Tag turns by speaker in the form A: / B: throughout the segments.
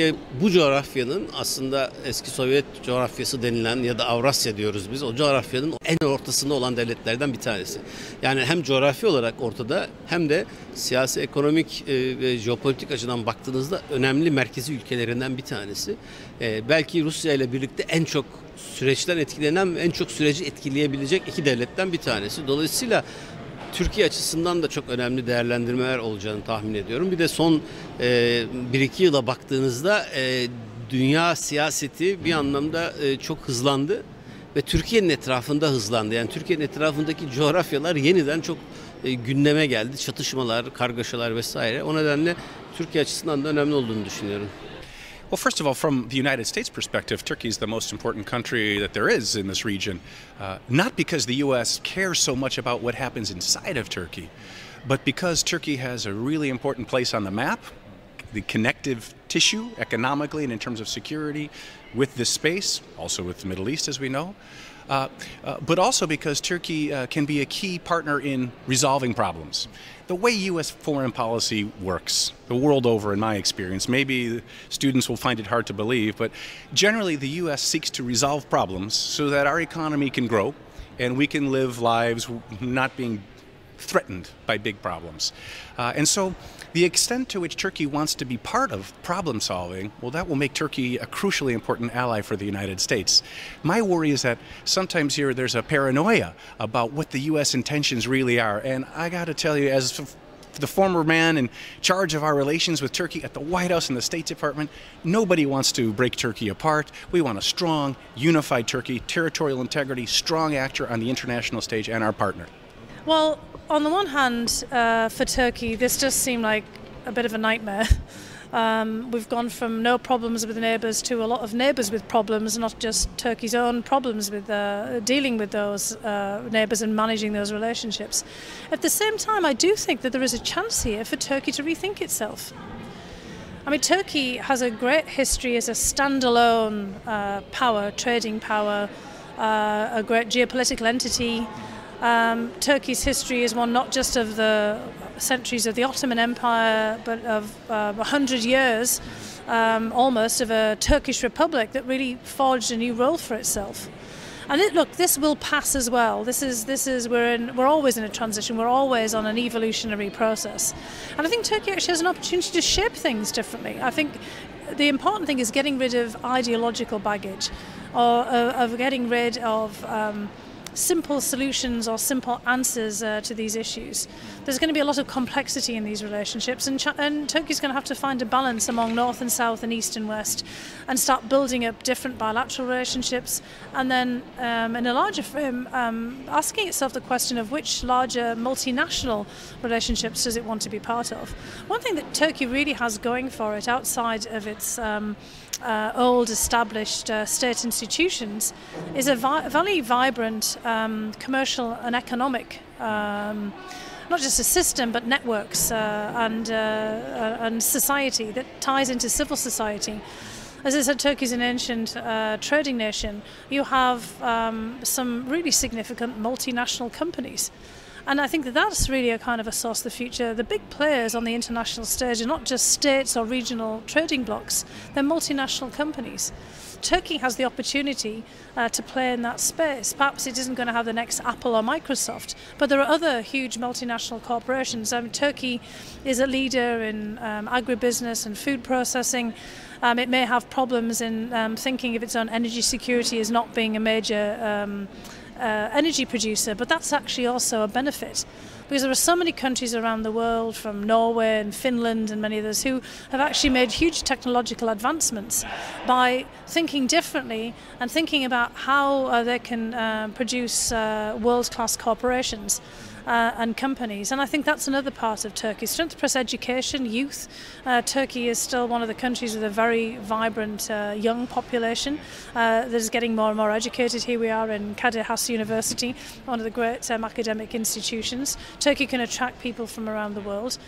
A: Türkiye bu coğrafyanın aslında eski Sovyet coğrafyası denilen ya da Avrasya diyoruz biz. O coğrafyanın en ortasında olan devletlerden bir tanesi. Yani hem coğrafi olarak ortada hem de siyasi, ekonomik ve jeopolitik açıdan baktığınızda önemli merkezi ülkelerinden bir tanesi. Belki Rusya ile birlikte en çok süreçten etkilenen ve en çok süreci etkileyebilecek iki devletten bir tanesi. Dolayısıyla Türkiye açısından da çok önemli değerlendirmeler olacağını tahmin ediyorum. Bir de son 1-2 yıla baktığınızda dünya siyaseti bir anlamda çok hızlandı ve Türkiye'nin etrafında hızlandı. Yani Türkiye'nin etrafındaki coğrafyalar yeniden çok gündeme geldi. Çatışmalar, kargaşalar vesaire. O nedenle Türkiye açısından da önemli olduğunu düşünüyorum.
B: Well, first of all, from the United States perspective, Turkey is the most important country that there is in this region. Not because the U.S. cares so much about what happens inside of Turkey, but because Turkey has a really important place on the map, the connective tissue economically and in terms of security with this space, also with the Middle East, as we know. But also because Turkey can be a key partner in resolving problems. The way U.S. foreign policy works, the world over in my experience, maybe students will find it hard to believe, but generally the U.S. seeks to resolve problems so that our economy can grow and we can live lives not being threatened by big problems. And so the extent to which Turkey wants to be part of problem solving, well, that will make Turkey a crucially important ally for the United States. My worry is that sometimes here there's a paranoia about what the U.S. intentions really are. And I got to tell you, as the former man in charge of our relations with Turkey at the White House and the State Department, nobody wants to break Turkey apart. We want a strong, unified Turkey, territorial integrity, strong actor on the international stage, and our partner.
C: Well, on the one hand, for Turkey, this does seem like a bit of a nightmare. We've gone from no problems with neighbours to a lot of neighbours with problems, not just Turkey's own problems with dealing with those neighbours and managing those relationships. At the same time, I do think that there is a chance here for Turkey to rethink itself. I mean, Turkey has a great history as a standalone power, trading power, a great geopolitical entity. Turkey's history is one not just of the centuries of the Ottoman Empire, but of 100 years almost of a Turkish republic that really forged a new role for itself. And look, this will pass as well. We're always in a transition. We're always on an evolutionary process, and I think Turkey actually has an opportunity to shape things differently. I think the important thing is getting rid of ideological baggage, or of getting rid of simple solutions or simple answers to these issues. There's going to be a lot of complexity in these relationships, and Turkey's going to have to find a balance among North and South and East and West, and start building up different bilateral relationships, and then in a larger frame asking itself the question of which larger multinational relationships does it want to be part of. One thing that Turkey really has going for it outside of its old established state institutions is a very vibrant commercial and economic, not just a system but networks and society that ties into civil society. As I said, Turkey is an ancient trading nation. You have some really significant multinational companies. And I think that that's really a kind of a source of the future. The big players on the international stage are not just states or regional trading blocs, they're multinational companies. Turkey has the opportunity to play in that space. Perhaps it isn't going to have the next Apple or Microsoft, but there are other huge multinational corporations. Turkey is a leader in agribusiness and food processing. It may have problems in thinking of its own energy security as not being a major energy producer, but that's actually also a benefit, because there are so many countries around the world, from Norway and Finland and many others, who have actually made huge technological advancements by thinking differently and thinking about how they can produce world-class corporations and companies. And I think that's another part of Turkey. Strength plus education, youth. Turkey is still one of the countries with a very vibrant young population that is getting more and more educated. Here we are in Kadir University, one of the great academic institutions. Turkey can attract people from around the world.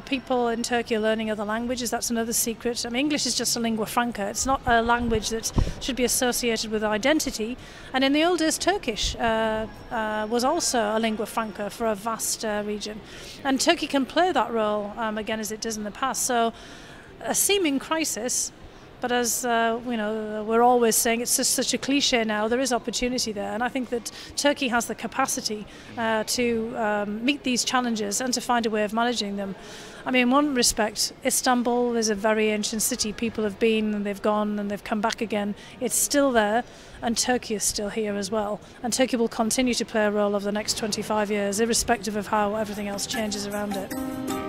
C: People in Turkey are learning other languages. That's another secret. I mean, English is just a lingua franca. It's not a language that should be associated with identity. And in the old days, Turkish was also a lingua franca for a vast region. And Turkey can play that role again as it does in the past. So a seeming crisis. But as we're always saying, it's just such a cliche now, there is opportunity there. And I think that Turkey has the capacity to meet these challenges and to find a way of managing them. I mean, in one respect, Istanbul is a very ancient city. People have been and they've gone and they've come back again. It's still there, and Turkey is still here as well. And Turkey will continue to play a role over the next 25 years, irrespective of how everything else changes around it.